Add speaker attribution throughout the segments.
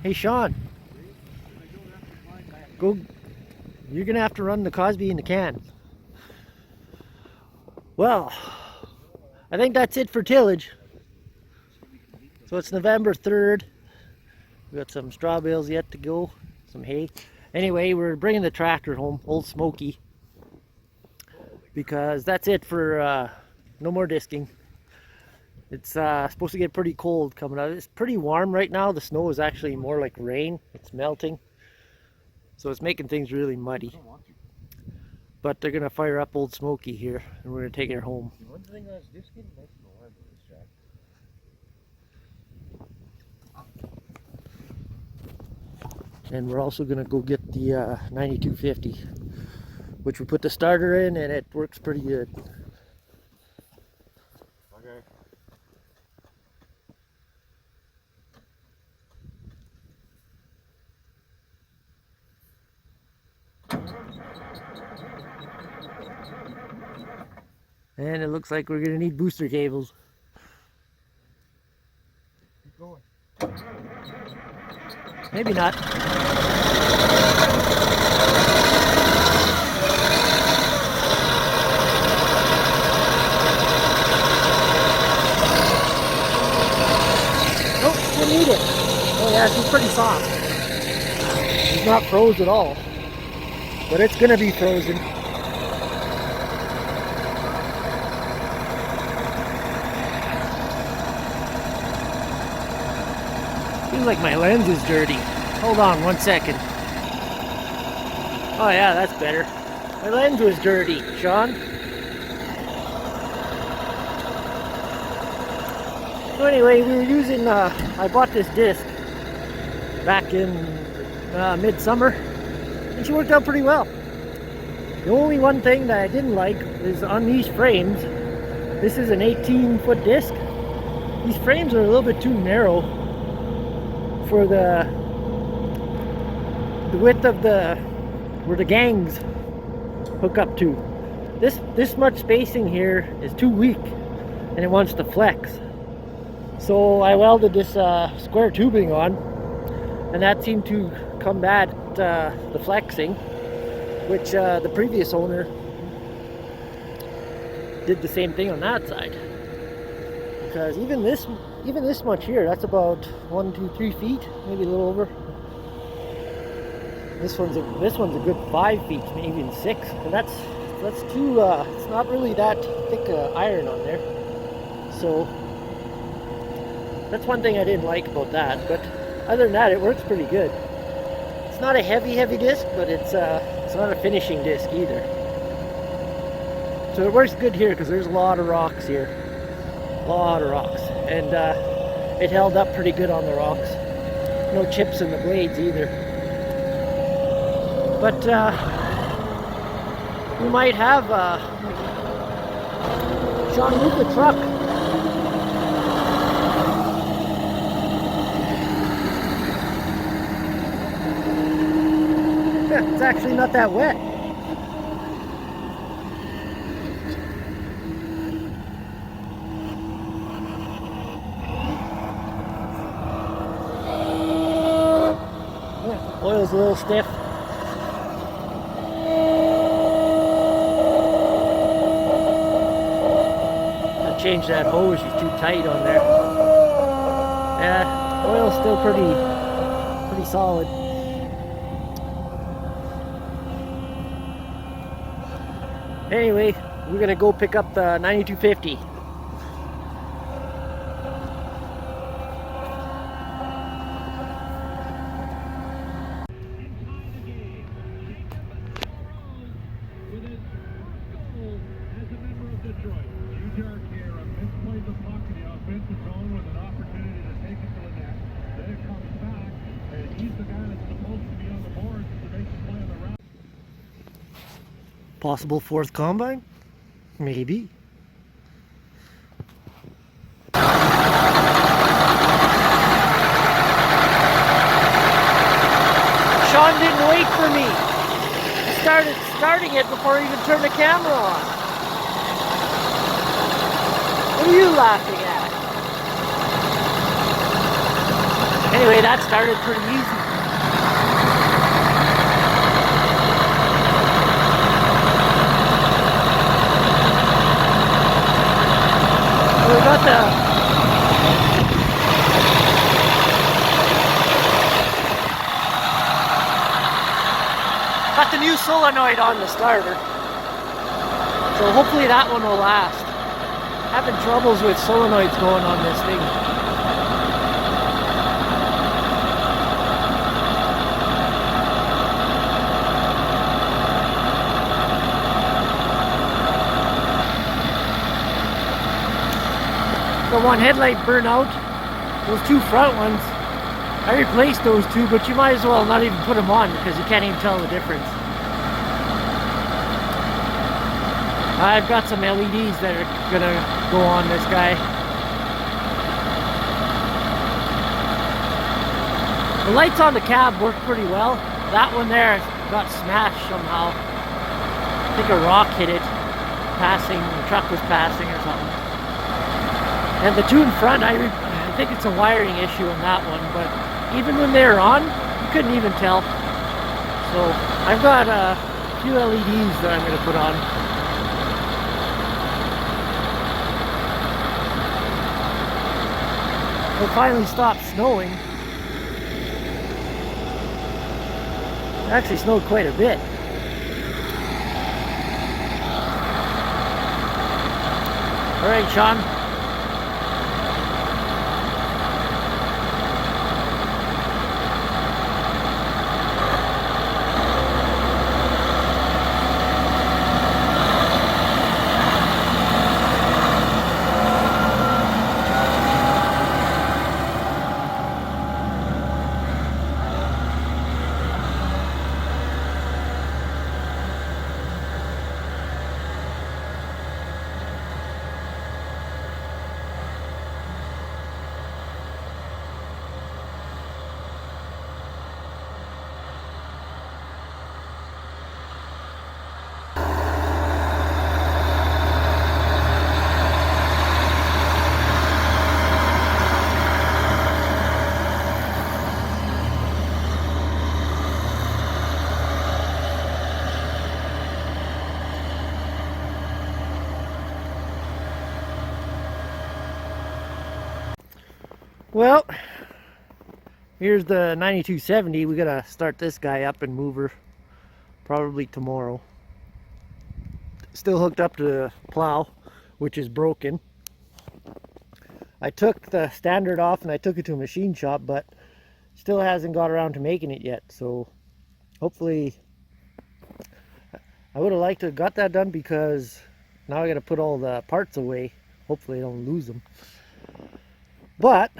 Speaker 1: Hey Sean, go. You're gonna have to run the Cosby in the can. Well, I think that's it for tillage. So it's November 3rd. We got some straw bales yet to go, some hay. Anyway, we're bringing the tractor home, Old Smoky, because that's it for no more disking. It's supposed to get pretty cold coming out. It's pretty warm right now. The snow is actually more like rain. It's melting. So it's making things really muddy. But they're going to fire up Old Smoky here, and we're going to take her home.
Speaker 2: One thing I was just getting nice and warm on this track.
Speaker 1: And we're also going to go get the 9250, which we put the starter in, and it works pretty good.
Speaker 2: Okay.
Speaker 1: And it looks like we're going to need booster cables.
Speaker 2: Keep going.
Speaker 1: Maybe not. Nope, didn't need it. Oh yeah, she's pretty soft. She's not froze at all. But it's going to be frozen. Feels like my lens is dirty. Hold on 1 second. Oh yeah, that's better. My lens was dirty, Sean. So anyway, we were using, I bought this disc back in midsummer, and she worked out pretty well. The only one thing that I didn't like is on these frames, this is an 18-foot disc. These frames are a little bit too narrow for the width of where the gangs hook up to. This much spacing here is too weak, and it wants to flex. So I welded this square tubing on, and that seemed to combat the flexing, which the previous owner did the same thing on that side. Because even this much here, that's about 1, 2, 3 feet, maybe a little over. This one's a good 5 feet, maybe even 6, and that's too. It's not really that thick iron on there, so that's one thing I didn't like about that. But other than that, it works pretty good. It's not a heavy disc, but it's not a finishing disc either. So it works good here because there's a lot of rocks here, and it held up pretty good on the rocks. No chips in the blades either. But we might have Sean move the truck. Yeah, it's actually not that wet. Yeah, oil's a little stiff. Change that hose, she's too tight on there. Yeah, oil's still pretty solid. Anyway, we're gonna go pick up the 9250. Possible fourth combine? Maybe. Sean didn't wait for me. He started starting it before he even turned the camera on. What are you laughing at? Anyway, that started pretty easy. We got the new solenoid on the starter, so hopefully that one will last. Having troubles with solenoids going on this thing. The one headlight burned out. Those two front ones, I replaced those two, but you might as well not even put them on because you can't even tell the difference. I've got some LEDs that are gonna go on this guy. The lights on the cab work pretty well. That one there got smashed somehow. I think a rock hit it, the truck was passing or something. And the two in front, I think it's a wiring issue on that one, but even when they were on, you couldn't even tell. So I've got a few LEDs that I'm going to put on. It finally stopped snowing. It actually snowed quite a bit. All right, Sean. Well, here's the 9270. We gotta start this guy up and move her probably tomorrow. Still hooked up to the plow, which is broken. I took the standard off and I took it to a machine shop, but still hasn't got around to making it yet. So hopefully, I would have liked to have got that done because now I gotta put all the parts away. Hopefully I don't lose them. But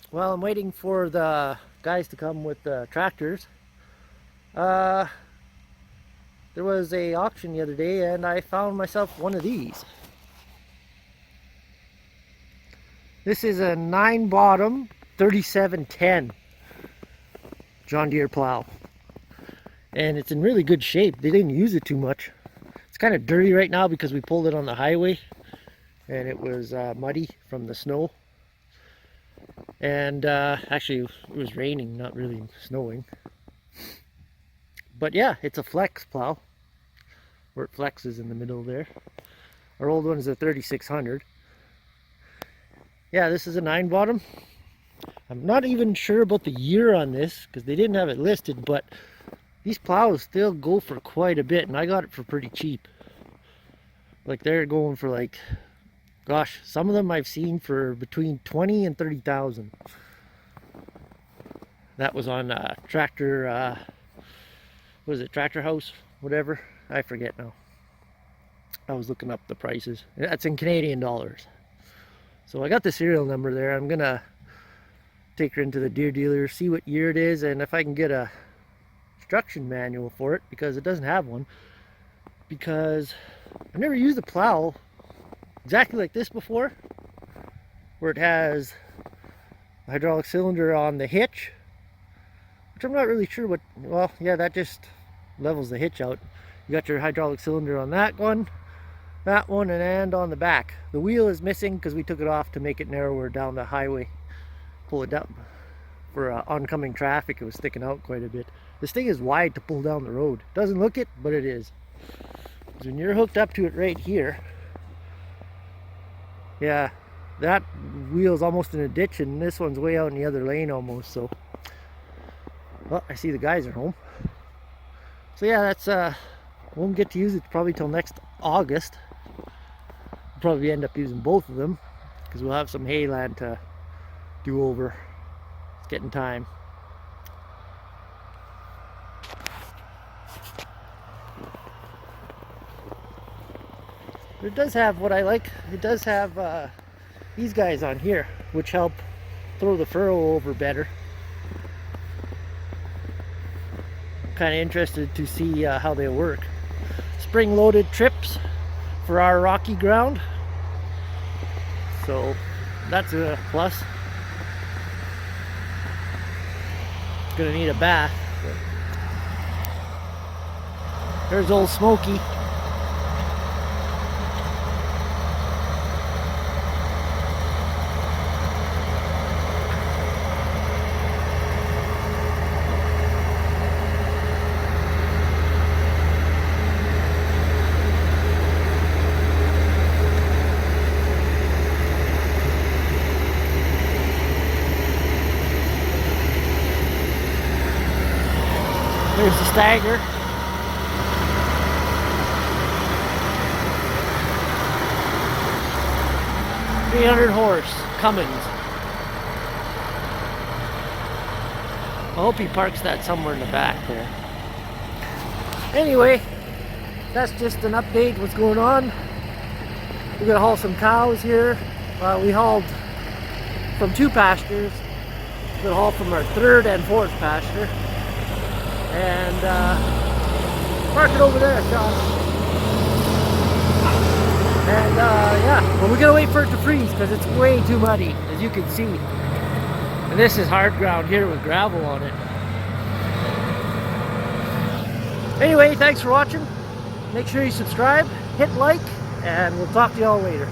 Speaker 1: while I'm waiting for the guys to come with the tractors, there was a auction the other day and I found myself one of these. This is a 9-bottom 3710 John Deere plow, and it's in really good shape. They didn't use it too much. It's kind of dirty right now because we pulled it on the highway and it was muddy from the snow. And actually it was raining, not really snowing. But yeah, it's a flex plow where it flexes in the middle there. Our old one is a 3600. Yeah, this is a 9-bottom. I'm not even sure about the year on this because they didn't have it listed, but these plows still go for quite a bit, and I got it for pretty cheap. Like they're going for like, gosh, some of them I've seen for between 20 and 30,000. That was on Tractor, what is it, Tractor House, whatever, I forget now. I was looking up the prices. That's in Canadian dollars. So I got the serial number there. I'm gonna take her into the Deere dealer, see what year it is, and if I can get a instruction manual for it, because it doesn't have one. Because I've never used a plow exactly like this before, where it has a hydraulic cylinder on the hitch, which I'm not really sure what, well, yeah, that just levels the hitch out. You got your hydraulic cylinder on that one, and on the back. The wheel is missing because we took it off to make it narrower down the highway. Pull it down, for oncoming traffic, it was sticking out quite a bit. This thing is wide to pull down the road. Doesn't look it, but it is. 'Cause when you're hooked up to it right here, yeah, that wheel's almost in a ditch, and this one's way out in the other lane almost. So, well, I see the guys are home. So yeah, that's won't get to use it probably till next August. We'll probably end up using both of them because we'll have some hayland to do over. It's getting time. It does have what I like. It does have these guys on here, which help throw the furrow over better. Kind of interested to see how they work. Spring-loaded trips for our rocky ground, so that's a plus. Gonna need a bath. There's old Smokey. There's the Stagger. .300 horse, Cummins. I hope he parks that somewhere in the back there. Anyway, that's just an update what's going on. We're gonna haul some cows here. We hauled from 2 pastures. We're gonna haul from our 3rd and 4th pasture. And park it over there, Sean. And yeah, well, we're gonna wait for it to freeze because it's way too muddy, as you can see. And this is hard ground here with gravel on it. Anyway, thanks for watching. Make sure you subscribe, hit like, and we'll talk to y'all later.